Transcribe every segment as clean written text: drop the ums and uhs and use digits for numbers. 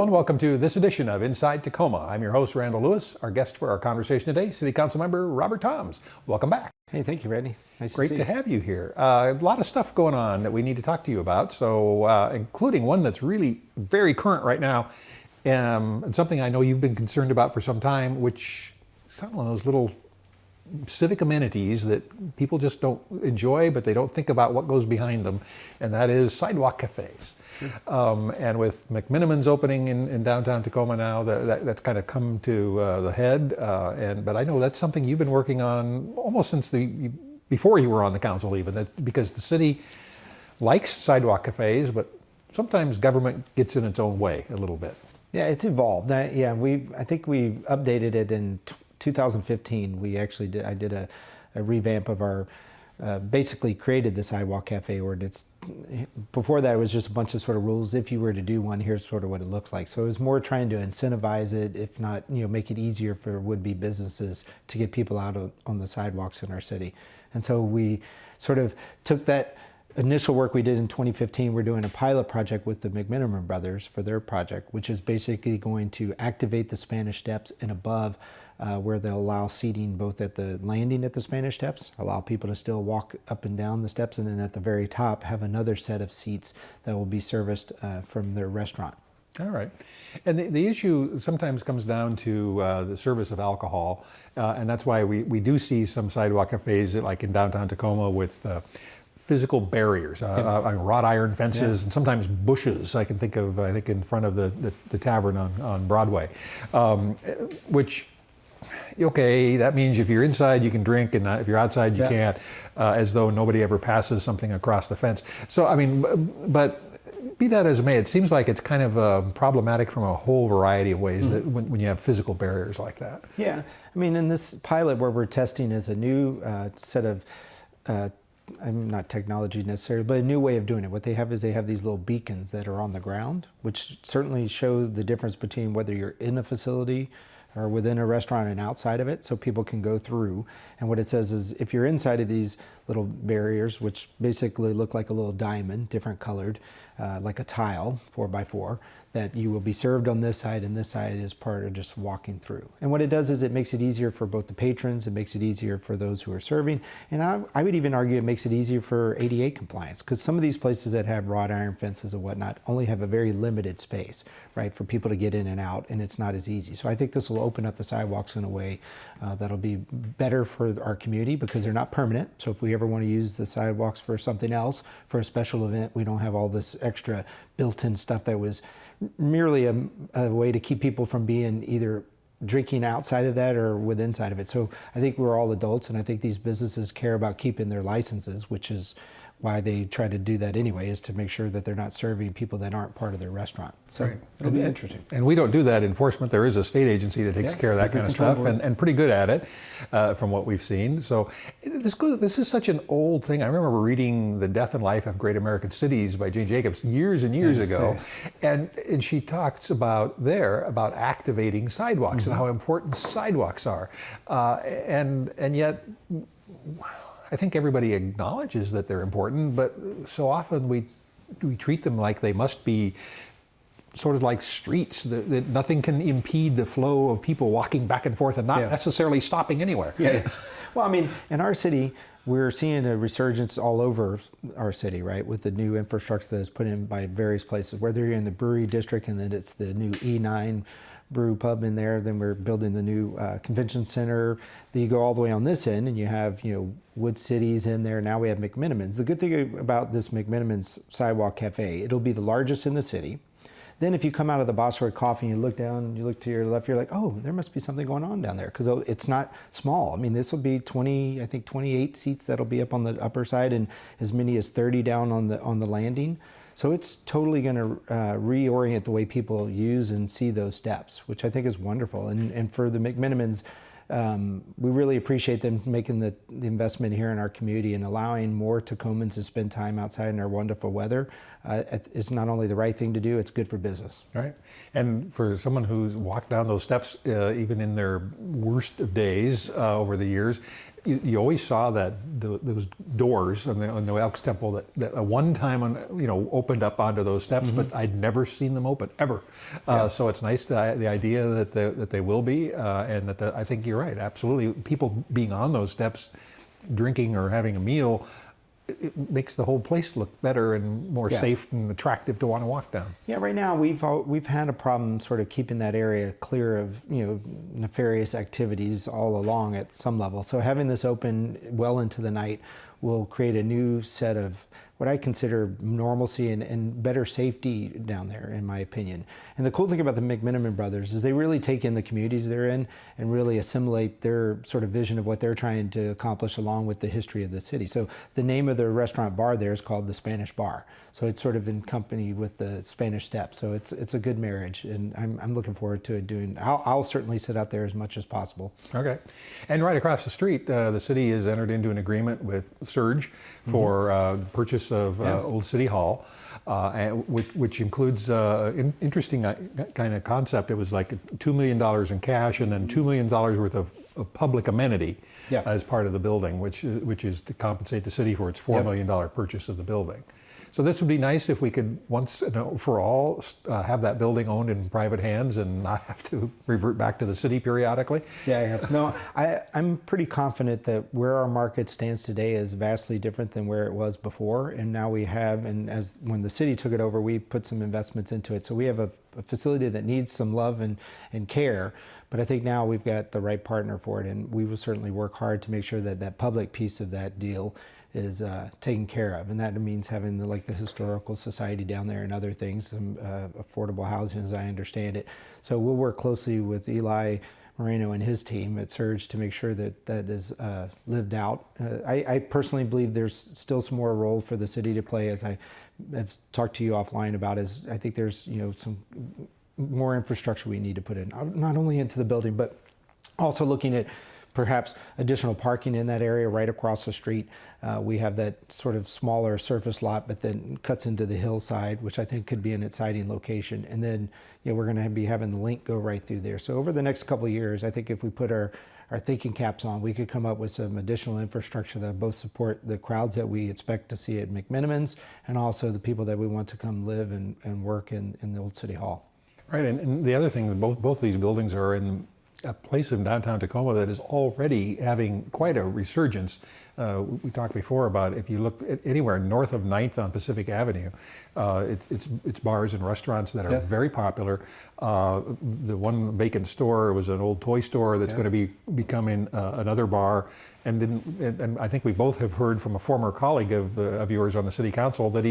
Hello and welcome to this edition of Inside Tacoma. I'm your host, Randall Lewis. Our guest for our conversation today, City Council Member Robert Thoms. Welcome back. Hey, thank you, Randy. Nice Great to see to you. have you here. A lot of stuff going on that we need to talk to you about, so including one that's really very current right now, and something I know you've been concerned about for some time, which is some of those little civic amenities that people just don't enjoy, but they don't think about what goes behind them, and that is sidewalk cafes. And with McMenamins opening in downtown Tacoma now, that's kind of come to the head. But I know that's something you've been working on almost since before you were on the council, even because the city likes sidewalk cafes, but sometimes government gets in its own way a little bit. Yeah, it's evolved. I think we updated it in 2015. I did a revamp of our. Basically created the sidewalk cafe ordinance. Before that, it was just a bunch of sort of rules. If you were to do one, here's sort of what it looks like. So it was more trying to incentivize it, if not, make it easier for would-be businesses to get people out on the sidewalks in our city. And so we sort of took that initial work we did in 2015. We're doing a pilot project with the McMenamin brothers for their project, which is basically going to activate the Spanish Steps and above, where they'll allow seating both at the landing at the Spanish Steps, allow people to still walk up and down the steps, and then at the very top have another set of seats that will be serviced from their restaurant. All right. And the issue sometimes comes down to the service of alcohol, and that's why we do see some sidewalk cafes like in downtown Tacoma with physical barriers, wrought iron fences, and sometimes bushes. I think in front of the tavern on Broadway, which, okay, that means if you're inside you can drink, and if you're outside you can't, as though nobody ever passes something across the fence. So, I mean, but be that as it may, it seems like it's kind of problematic from a whole variety of ways that when you have physical barriers like that. Yeah, I mean, in this pilot where we're testing is a new set of not technology necessarily, but a new way of doing it. What they have is they have these little beacons that are on the ground, which certainly show the difference between whether you're in a facility or within a restaurant and outside of it, so people can go through. And what it says is if you're inside of these little barriers, which basically look like a little diamond, different colored, like a tile, 4x4, that you will be served on this side, and this side is part of just walking through. And what it does is it makes it easier for both the patrons, it makes it easier for those who are serving, and I would even argue it makes it easier for ADA compliance, because some of these places that have wrought iron fences and whatnot only have a very limited space, right, for people to get in and out, and it's not as easy. So I think this will open up the sidewalks in a way that'll be better for our community, because they're not permanent. So if we ever want to use the sidewalks for something else, for a special event, we don't have all this extra built-in stuff that was merely a way to keep people from being either drinking outside of that or with inside of it. So I think we're all adults, and I think these businesses care about keeping their licenses, which is why they try to do that anyway, is to make sure that they're not serving people that aren't part of their restaurant. So right. It'll be interesting. And we don't do that enforcement. There is a state agency that takes care of that kind of stuff, and pretty good at it from what we've seen. So this is such an old thing. I remember reading The Death and Life of Great American Cities by Jane Jacobs years and years ago. And she talks about activating sidewalks and how important sidewalks are. And yet, I think everybody acknowledges that they're important, but so often we treat them like they must be sort of like streets, that nothing can impede the flow of people walking back and forth and not necessarily stopping anywhere. Yeah. Well, I mean, in our city, we're seeing a resurgence all over our city, right, with the new infrastructure that is put in by various places, whether you're in the brewery district and then it's the new E9 brew pub in there, then we're building the new convention center. Then you go all the way on this end and you have, Wood City's in there. Now we have McMenamins. The good thing about this McMenamins Sidewalk Cafe, it'll be the largest in the city. Then if you come out of the Bosworth Coffee and you look down, you look to your left, you're like, oh, there must be something going on down there, because it's not small. I mean, this will be 28 seats that'll be up on the upper side, and as many as 30 down on the landing. So it's totally going to reorient the way people use and see those steps, which I think is wonderful. And for the McMenamins, we really appreciate them making the investment here in our community and allowing more Tacomans to spend time outside in our wonderful weather. It's not only the right thing to do, it's good for business. Right. And for someone who's walked down those steps, even in their worst of days over the years, you always saw that those doors on the Elks Temple that at one time opened up onto those steps, but I'd never seen them open ever. So it's nice the idea that they will be, and that I think you're right. Absolutely, people being on those steps, drinking or having a meal, it makes the whole place look better and more safe and attractive to want to walk down. Yeah, right now we've had a problem sort of keeping that area clear of nefarious activities all along at some level. So having this open well into the night will create a new set of what I consider normalcy and better safety down there, in my opinion. And the cool thing about the McMiniman brothers is they really take in the communities they're in and really assimilate their sort of vision of what they're trying to accomplish along with the history of the city. So the name of the restaurant bar there is called the Spanish Bar. So it's sort of in company with the Spanish Steps. So it's a good marriage, and I'm looking forward to it. I'll certainly sit out there as much as possible. Okay. And right across the street, the city has entered into an agreement with Surge for purchase of Old City Hall, which includes an interesting kind of concept. It was like $2 million in cash and then $2 million worth of public amenity as part of the building, which is to compensate the city for its $4 million purchase of the building. So this would be nice if we could once for all have that building owned in private hands and not have to revert back to the city periodically. No, I'm pretty confident that where our market stands today is vastly different than where it was before. And now we have, and as when the city took it over, we put some investments into it. So we have a facility that needs some love and care. But I think now we've got the right partner for it, and we will certainly work hard to make sure that that public piece of that deal is taken care of, and that means having the historical society down there and other things, some affordable housing as I understand it. So we'll work closely with Eli Moreno and his team at Surge to make sure that that is lived out. I personally believe there's still some more role for the city to play, as I have talked to you offline about. Is I think there's some more infrastructure we need to put in, not only into the building, but also looking at perhaps additional parking in that area right across the street. We have that sort of smaller surface lot, but then cuts into the hillside, which I think could be an exciting location. And then we're going to be having the link go right through there. So over the next couple of years, I think if we put our thinking caps on, we could come up with some additional infrastructure that both support the crowds that we expect to see at McMiniman's and also the people that we want to come live and work in the Old City Hall. Right, and the other thing, both of these buildings are in a place in downtown Tacoma that is already having quite a resurgence. We talked before about if you look at anywhere north of 9th on Pacific Avenue, it's bars and restaurants that are very popular. The one vacant store was an old toy store that's going to be becoming another bar. And I think we both have heard from a former colleague of yours on the city council that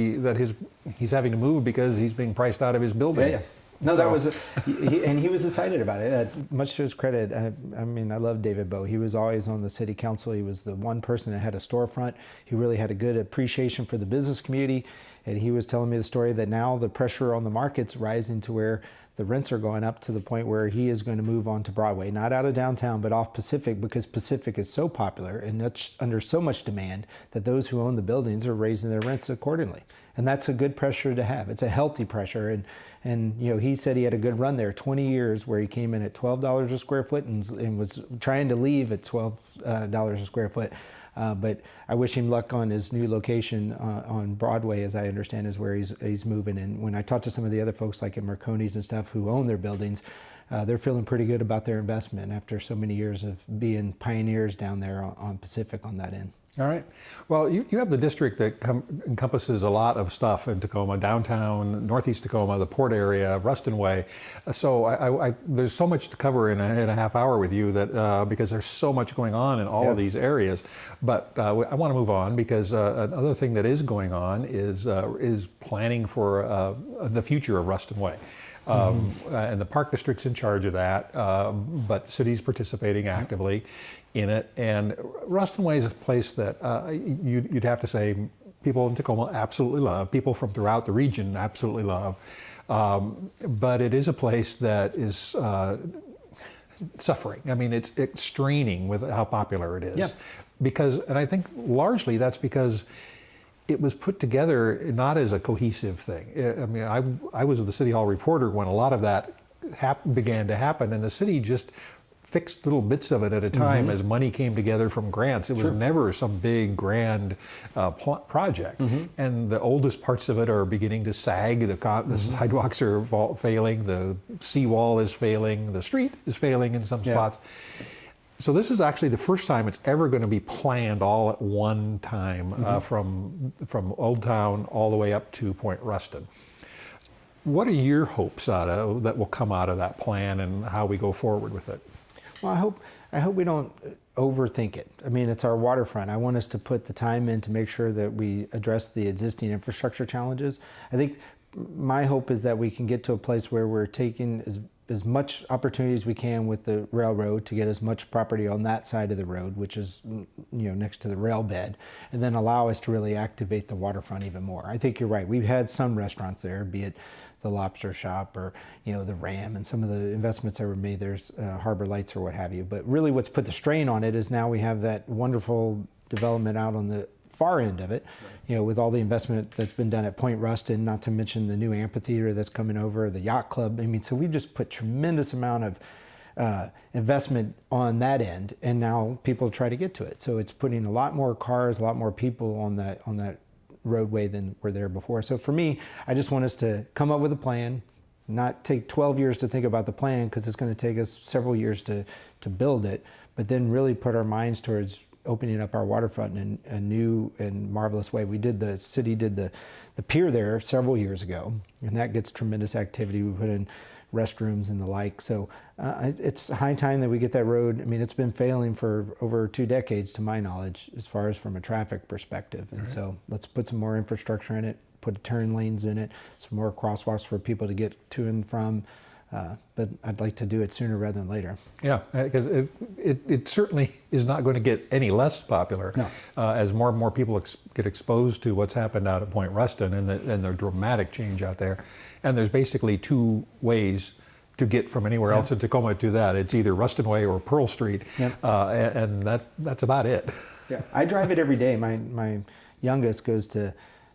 he's having to move because he's being priced out of his building. No, that was, and he was excited about it. Much to his credit, I mean, I love David Bowe. He was always on the city council. He was the one person that had a storefront. He really had a good appreciation for the business community. And he was telling me the story that now the pressure on the market's rising to where the rents are going up to the point where he is going to move on to Broadway, not out of downtown, but off Pacific, because Pacific is so popular and it's under so much demand that those who own the buildings are raising their rents accordingly. And that's a good pressure to have. It's a healthy pressure. And he said he had a good run there, 20 years, where he came in at $12 a square foot and was trying to leave at $12 a square foot. But I wish him luck on his new location on Broadway, as I understand, is where he's moving. And when I talked to some of the other folks like at Marconi's and stuff who own their buildings, they're feeling pretty good about their investment after so many years of being pioneers down there on Pacific on that end. All right. Well, you have the district that encompasses a lot of stuff in Tacoma, downtown, northeast Tacoma, the port area, Ruston Way. So there's so much to cover in a half hour with you that because there's so much going on in all of these areas. But I want to move on because another thing that is going on is planning for the future of Ruston Way. And the Park District's in charge of that, but the city's participating actively in it. And Ruston Way is a place that you'd have to say people in Tacoma absolutely love, people from throughout the region absolutely love. But it is a place that is suffering. I mean, it's straining with how popular it is. Yeah. And I think largely that's because it was put together not as a cohesive thing. I mean, I was the City Hall reporter when a lot of that began to happen, and the city just fixed little bits of it at a time as money came together from grants. It was never some big grand project. And the oldest parts of it are beginning to sag. The sidewalks are failing. The seawall is failing. The street is failing in some spots. So this is actually the first time it's ever going to be planned all at one time, from Old Town all the way up to Point Ruston. What are your hopes that will come out of that plan and how we go forward with it? Well, I hope we don't overthink it. I mean, it's our waterfront. I want us to put the time in to make sure that we address the existing infrastructure challenges. I think my hope is that we can get to a place where we're taking as much opportunity as we can with the railroad to get as much property on that side of the road, which is next to the rail bed, and then allow us to really activate the waterfront even more. I think you're right. We've had some restaurants there, be it the Lobster Shop or the Ram, and some of the investments that were made. There's Harbor Lights or what have you. But really, what's put the strain on it is now we have that wonderful development out on the far end of it, with all the investment that's been done at Point Ruston, not to mention the new amphitheater that's coming over, the yacht club. I mean, so we've just put tremendous amount of investment on that end, and now people try to get to it. So it's putting a lot more cars, a lot more people on that roadway than were there before. So for me, I just want us to come up with a plan, not take 12 years to think about the plan, because it's going to take us several years to build it, but then really put our minds towards opening up our waterfront in a new and marvelous way. The city did the pier there several years ago, and that gets tremendous activity. We put in restrooms and the like. So it's high time that we get that road. I mean, it's been failing for over 2 decades, to my knowledge, as far as from a traffic perspective. And so let's put some more infrastructure in it, put turn lanes in it, some more crosswalks for people to get to and from. But I'd like to do it sooner rather than later. Yeah, because it certainly is not going to get any less popular as more and more people get exposed to what's happened out at Point Ruston and the dramatic change out there. And there's basically 2 ways to get from anywhere else in Tacoma to that. It's either Ruston Way or Pearl Street, and that's about it. Yeah, I drive it every day. My youngest goes to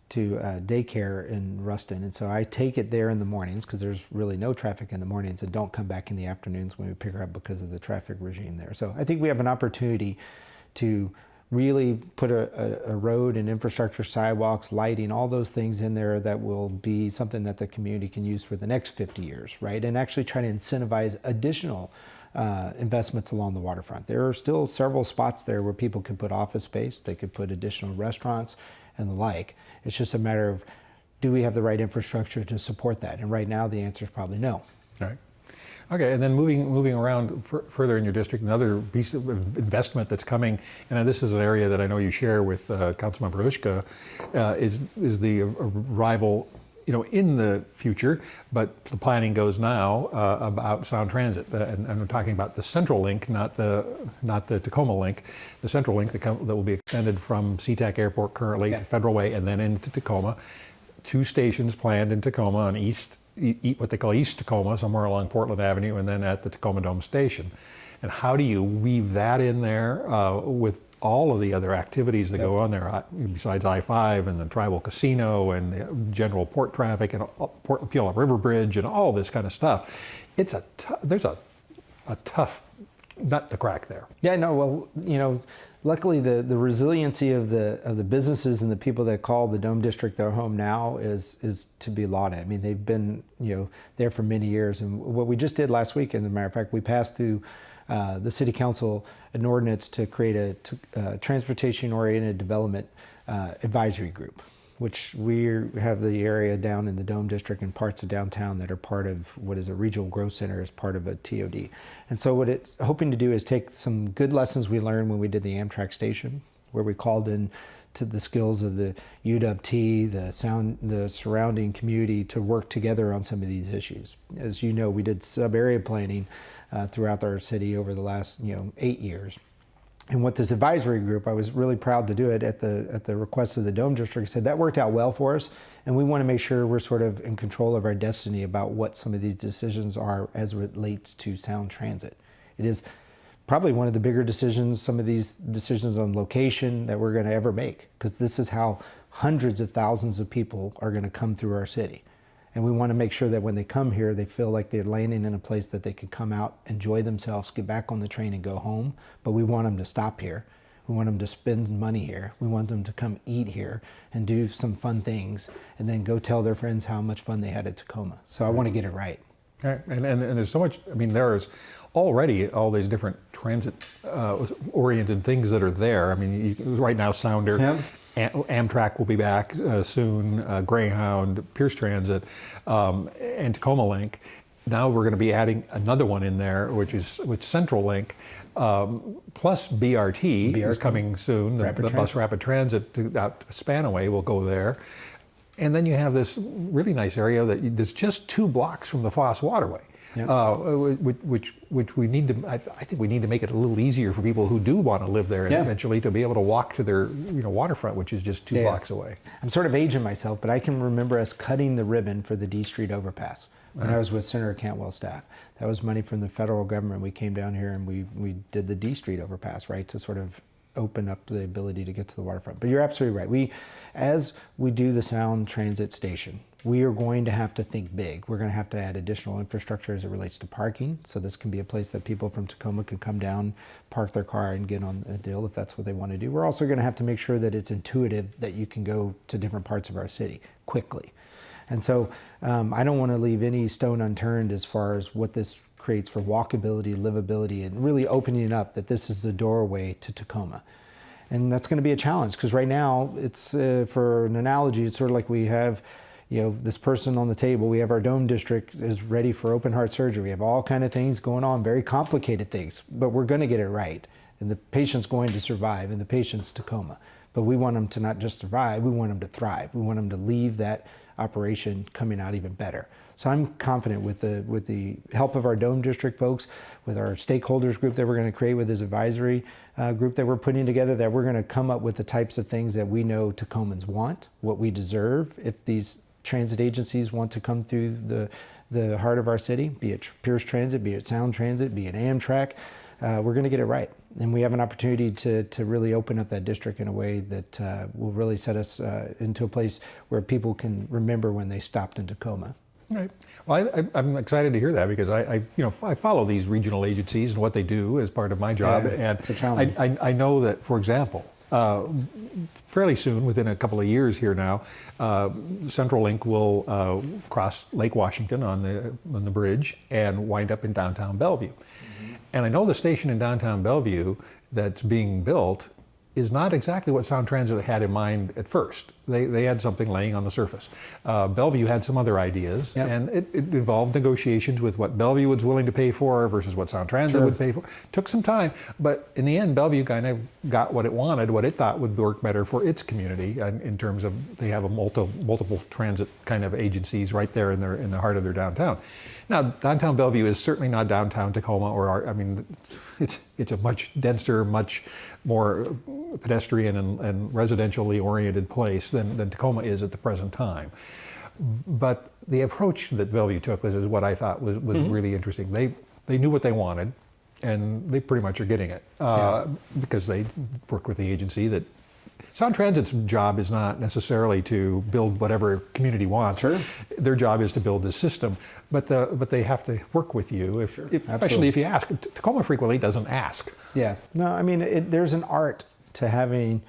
daycare in Ruston, and so I take it there in the mornings because there's really no traffic in the mornings, and don't come back in the afternoons when we pick her up because of the traffic regime there. So I think we have an opportunity to really put a road and infrastructure, sidewalks, lighting, all those things in there that will be something that the community can use for the next 50 years, right? And actually try to incentivize additional investments along the waterfront. There are still several spots there where people can put office space, they could put additional restaurants and the like. It's just a matter of, do we have the right infrastructure to support that? And right now the answer is probably no. All right. Okay, and then moving around further in your district, another piece of investment that's coming, and this is an area that I know you share with Councilmember Ushka, is the arrival, in the future, but the planning goes now about Sound Transit, and we're talking about the Central Link, not the Tacoma Link, the Central Link that will be extended from SeaTac Airport currently to Federal Way and then into Tacoma. 2 stations planned in Tacoma on what they call East Tacoma, somewhere along Portland Avenue, and then at the Tacoma Dome Station. And how do you weave that in there with all of the other activities that go on there, besides I-5 and the tribal casino and the general port traffic and Port Puyallup River Bridge and all this kind of stuff? There's a tough nut to crack there. Yeah, no, well, luckily the resiliency of the businesses and the people that call the Dome District their home now is to be lauded. I mean, they've been there for many years, and what we just did last week, as a matter of fact, we passed through the City Council an ordinance to create a transportation-oriented development advisory group, which we have the area down in the Dome District and parts of downtown that are part of what is a regional growth center as part of a TOD. And so what it's hoping to do is take some good lessons we learned when we did the Amtrak station, where we called in to the skills of the UWT, the surrounding community to work together on some of these issues. As you know, we did sub-area planning throughout our city over the last 8 years. And with this advisory group, I was really proud to do it at the request of the Dome District. Said that worked out well for us, and we want to make sure we're sort of in control of our destiny about what some of these decisions are as it relates to Sound Transit. It is probably one of the bigger decisions, some of these decisions on location, that we're going to ever make, because this is how hundreds of thousands of people are going to come through our city. And we want to make sure that when they come here, they feel like they're landing in a place that they can come out, enjoy themselves, get back on the train and go home. But we want them to stop here. We want them to spend money here. We want them to come eat here and do some fun things and then go tell their friends how much fun they had at Tacoma. So I want to get it right. Right. And there's so much, I mean, there's already all these different transit oriented things that are there. I mean, right now, Sounder, Amtrak will be back soon, Greyhound, Pierce Transit, and Tacoma Link. Now we're going to be adding another one in there, which Central Link, plus BRT is coming soon. The bus rapid transit out Spanaway will go there. And then you have this really nice area that's just 2 blocks from the Foss Waterway, which we need to. I think we need to make it a little easier for people who do want to live there eventually to be able to walk to their waterfront, which is just 2 blocks away. I'm sort of aging myself, but I can remember us cutting the ribbon for the D Street overpass when I was with Senator Cantwell's staff. That was money from the federal government. We came down here and we did the D Street overpass, right, to sort of open up the ability to get to the waterfront. But you're absolutely right. As we do the Sound Transit Station, we are going to have to think big. We're going to have to add additional infrastructure as it relates to parking. So this can be a place that people from Tacoma can come down, park their car, and get on a deal if that's what they want to do. We're also going to have to make sure that it's intuitive, that you can go to different parts of our city quickly. And so I don't want to leave any stone unturned as far as what this creates for walkability, livability, and really opening it up that this is the doorway to Tacoma. And that's going to be a challenge because right now, it's for an analogy, it's sort of like we have, this person on the table. We have our Dome District is ready for open heart surgery. We have all kind of things going on, very complicated things, but we're going to get it right. And the patient's going to survive, and the patient's Tacoma. But we want them to not just survive, we want them to thrive. We want them to leave that operation coming out even better. So I'm confident with the help of our Dome District folks, with our stakeholders group that we're going to create with this advisory group that we're putting together, that we're going to come up with the types of things that we know Tacomans want, what we deserve if these transit agencies want to come through the heart of our city, be it Pierce Transit, be it Sound Transit, be it Amtrak. We're going to get it right. And we have an opportunity to really open up that district in a way that will really set us into a place where people can remember when they stopped in Tacoma. Right. Well, I'm excited to hear that because I follow these regional agencies and what they do as part of my job, and it's a challenge. I know that, for example, fairly soon, within a couple of years here now, Central Link will cross Lake Washington on the bridge and wind up in downtown Bellevue. Mm-hmm. And I know the station in downtown Bellevue that's being built is not exactly what Sound Transit had in mind at first. They had something laying on the surface. Bellevue had some other ideas, and it involved negotiations with what Bellevue was willing to pay for versus what Sound Transit would pay for. Took some time, but in the end, Bellevue kind of got what it wanted, what it thought would work better for its community in terms of they have a multiple transit kind of agencies right there in the heart of their downtown. Now, downtown Bellevue is certainly not downtown Tacoma, it's a much denser, much more pedestrian and residentially oriented place than Tacoma is at the present time. But the approach that Bellevue took is what I thought was really interesting. They knew what they wanted, and they pretty much are getting it because they work with the agency that. Sound Transit's job is not necessarily to build whatever community wants. Sure. Their job is to build this system, but they have to work with you, especially if you ask. Tacoma frequently doesn't ask. Yeah. No, I mean, there's an art to having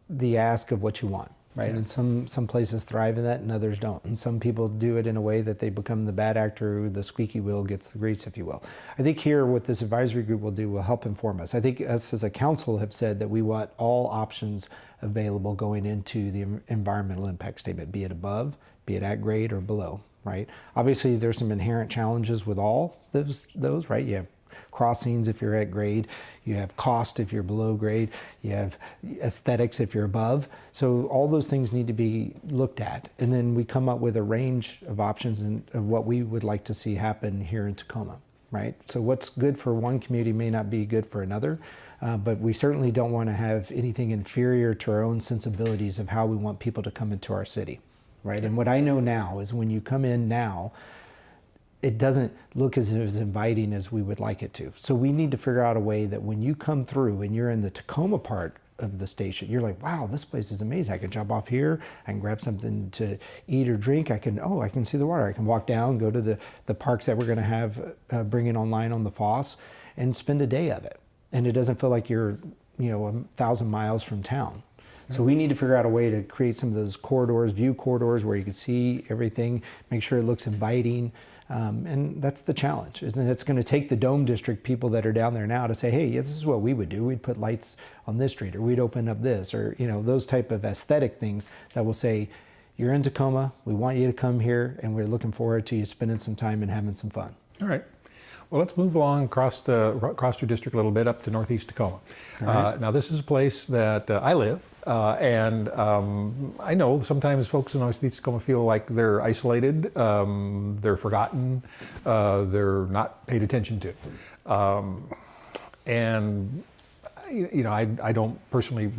the ask of what you want, right? Yeah. And some places thrive in that and others don't. And some people do it in a way that they become the bad actor, the squeaky wheel gets the grease, if you will. I think here what this advisory group will do will help inform us. I think us as a council have said that we want all options available going into the environmental impact statement, be it above, be it at grade or below, right? Obviously there's some inherent challenges with all those, right? You have crossings if you're at grade, you have cost if you're below grade, you have aesthetics if you're above. So all those things need to be looked at. And then we come up with a range of options of what we would like to see happen here in Tacoma, right? So what's good for one community may not be good for another, but we certainly don't want to have anything inferior to our own sensibilities of how we want people to come into our city, right? And what I know now is when you come in now, it doesn't look as inviting as we would like it to. So we need to figure out a way that when you come through and you're in the Tacoma part of the station. You're like, wow, this place is amazing. I can jump off here. I can grab something to eat or drink. I can see the water. I can walk down, go to the parks that we're going to have bringing online on the Foss, and spend a day of it. And it doesn't feel like you're 1,000 miles from town. So we need to figure out a way to create some of those corridors, view corridors, where you can see everything, make sure it looks inviting. And that's the challenge. And it's going to take the Dome District people that are down there now to say, hey, yeah, this is what we would do. We'd put lights on this street, or we'd open up this, or those type of aesthetic things that will say, you're in Tacoma, we want you to come here, and we're looking forward to you spending some time and having some fun. All right. Well, let's move along across your district a little bit up to northeast Tacoma. Right. Now, this is a place that I live, and I know sometimes folks in northeast Tacoma feel like they're isolated, they're forgotten, they're not paid attention to. And I don't personally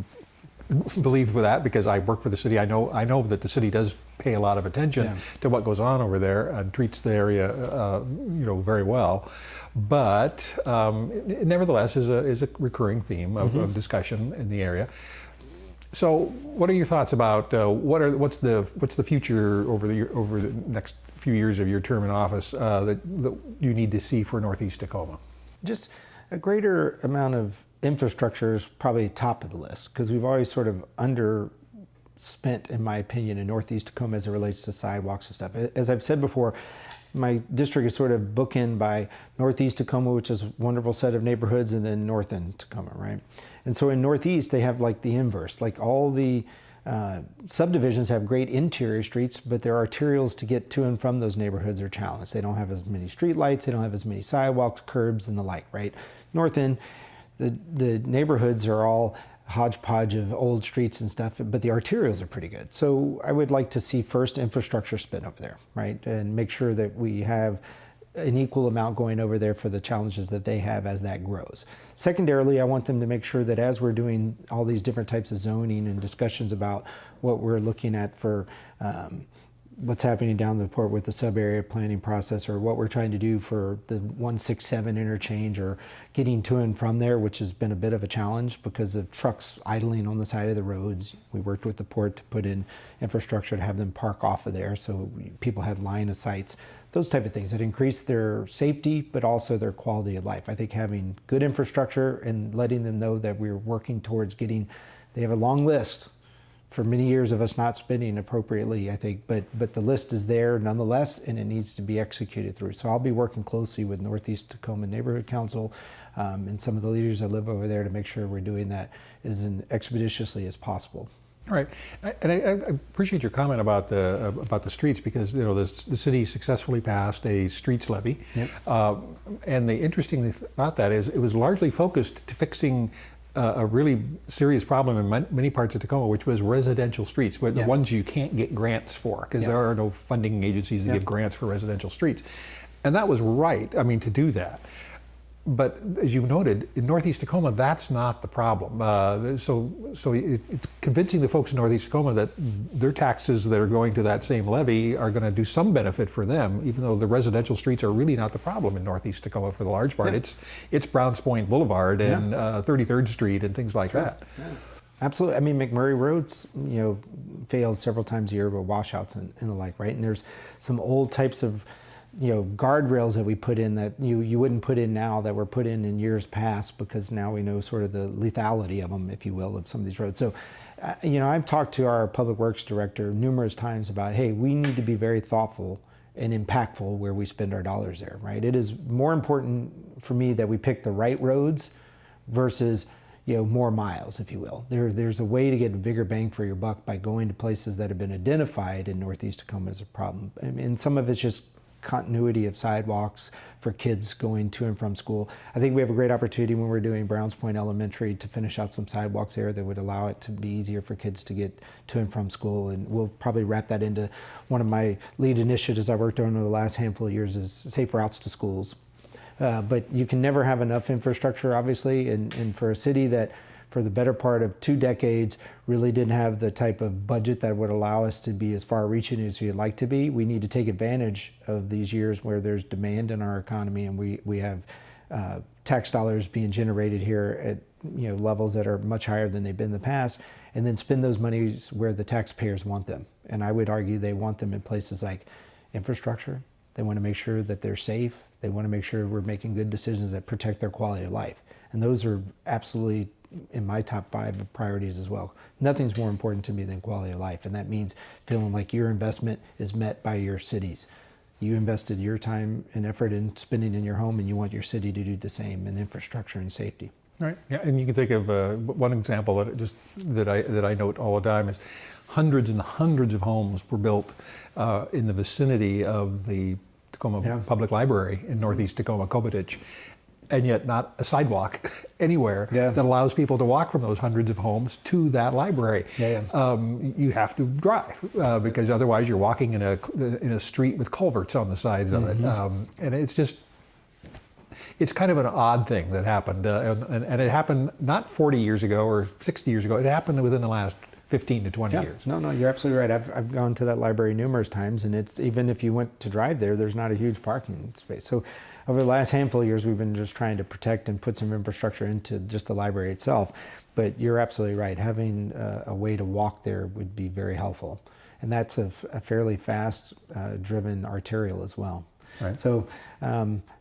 believe with that, because I work for the city. I know that the city does pay a lot of attention to what goes on over there and treats the area very well, but it nevertheless is a recurring theme of discussion in the area. So what are your thoughts about what's the future over the next few years of your term in office that you need to see for northeast Tacoma? Just a greater amount of infrastructure is probably top of the list, because we've always sort of underspent, in my opinion, in northeast Tacoma as it relates to sidewalks and stuff. As I've said before, my district is sort of bookended by northeast Tacoma, which is a wonderful set of neighborhoods, and then north end Tacoma, right? And so in northeast, they have like the inverse, like all the subdivisions have great interior streets, but their arterials to get to and from those neighborhoods are challenged. They don't have as many street lights, they don't have as many sidewalks, curbs, and the like, right? North end, the neighborhoods are all hodgepodge of old streets and stuff, but the arterials are pretty good. So I would like to see first infrastructure spent over there, right? And make sure that we have an equal amount going over there for the challenges that they have as that grows. Secondarily, I want them to make sure that as we're doing all these different types of zoning and discussions about what we're looking at for what's happening down the port with the sub-area planning process, or what we're trying to do for the 167 interchange, or getting to and from there, which has been a bit of a challenge because of trucks idling on the side of the roads. We worked with the port to put in infrastructure to have them park off of there so people had line of sights. Those type of things that increase their safety, but also their quality of life. I think having good infrastructure and letting them know that we're working towards getting, they have a long list for many years of us not spending appropriately, I think, but the list is there nonetheless, and it needs to be executed through. So I'll be working closely with Northeast Tacoma Neighborhood Council and some of the leaders that live over there to make sure we're doing that as expeditiously as possible. All right, and I appreciate your comment about the streets, because the city successfully passed a streets levy, and the interesting thing about that is it was largely focused to fixing a really serious problem in many parts of Tacoma, which was residential streets, the ones you can't get grants for, because there are no funding agencies that give grants for residential streets. And that was right, to do that. But as you noted, in northeast Tacoma, that's not the problem. So it's convincing the folks in northeast Tacoma that their taxes that are going to that same levy are going to do some benefit for them, even though the residential streets are really not the problem in northeast Tacoma for the large part. It's Browns Point Boulevard and 33rd Street and things like that. Yeah. Absolutely. McMurray Roads, fails several times a year with washouts and the like, right? And there's some old types of guardrails that we put in that you wouldn't put in now, that were put in years past, because now we know sort of the lethality of them, if you will, of some of these roads. So, I've talked to our public works director numerous times about, hey, we need to be very thoughtful and impactful where we spend our dollars there, right? It is more important for me that we pick the right roads versus more miles, if you will. There's a way to get a bigger bang for your buck by going to places that have been identified in northeast Tacoma as a problem. And some of it's just continuity of sidewalks for kids going to and from school. I think we have a great opportunity when we're doing Browns Point Elementary to finish out some sidewalks there that would allow it to be easier for kids to get to and from school. And we'll probably wrap that into one of my lead initiatives I worked on over the last handful of years, is safe routes to schools. But you can never have enough infrastructure, obviously, and for a city that for the better part of 2 decades really didn't have the type of budget that would allow us to be as far-reaching as we'd like to be. We need to take advantage of these years where there's demand in our economy, and we have tax dollars being generated here at levels that are much higher than they've been in the past, and then spend those monies where the taxpayers want them. And I would argue they want them in places like infrastructure. They want to make sure that they're safe. They want to make sure we're making good decisions that protect their quality of life. And those are absolutely in my top 5 of priorities as well. Nothing's more important to me than quality of life, and that means feeling like your investment is met by your cities. You invested your time and effort in spending in your home, and you want your city to do the same in infrastructure and safety. Right. Yeah, and you can think of one example that I note all the time is hundreds and hundreds of homes were built in the vicinity of the Tacoma Public Library in northeast Tacoma, Cobitich, and yet not a sidewalk anywhere that allows people to walk from those hundreds of homes to that library. You have to drive because otherwise you're walking in a street with culverts on the sides of it, and it's kind of an odd thing that happened, and it happened not 40 years ago or 60 years ago. It happened within the last 15 to 20 years. No, you're absolutely right. I've gone to that library numerous times, and it's even if you went to drive there, there's not a huge parking space. So over the last handful of years, we've been just trying to protect and put some infrastructure into just the library itself. But you're absolutely right. Having a way to walk there would be very helpful. And that's a fairly fast driven arterial as well. Right. So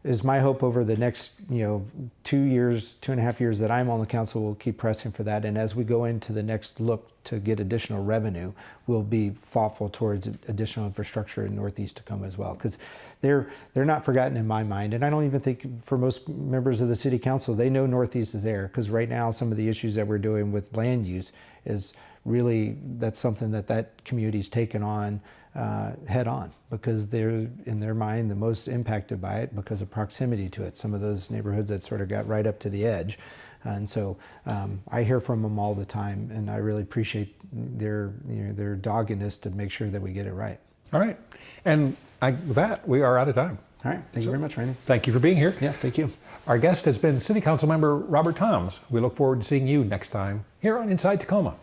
is my hope over the next 2.5 years that I'm on the council, we'll keep pressing for that. And as we go into the next look to get additional revenue, we'll be thoughtful towards additional infrastructure in northeast Tacoma as well, because they're not forgotten in my mind. And I don't even think for most members of the city council, they know northeast is there, because right now some of the issues that we're doing with land use is really, that's something that community's taken on head on, because they're in their mind the most impacted by it because of proximity to it. Some of those neighborhoods that sort of got right up to the edge. And so I hear from them all the time, and I really appreciate their doggedness to make sure that we get it right. All right. And with that, we are out of time. All right. Thank you very much, Randy. Thank you for being here. Yeah, thank you. Our guest has been City Council member Robert Thoms. We look forward to seeing you next time here on Inside Tacoma.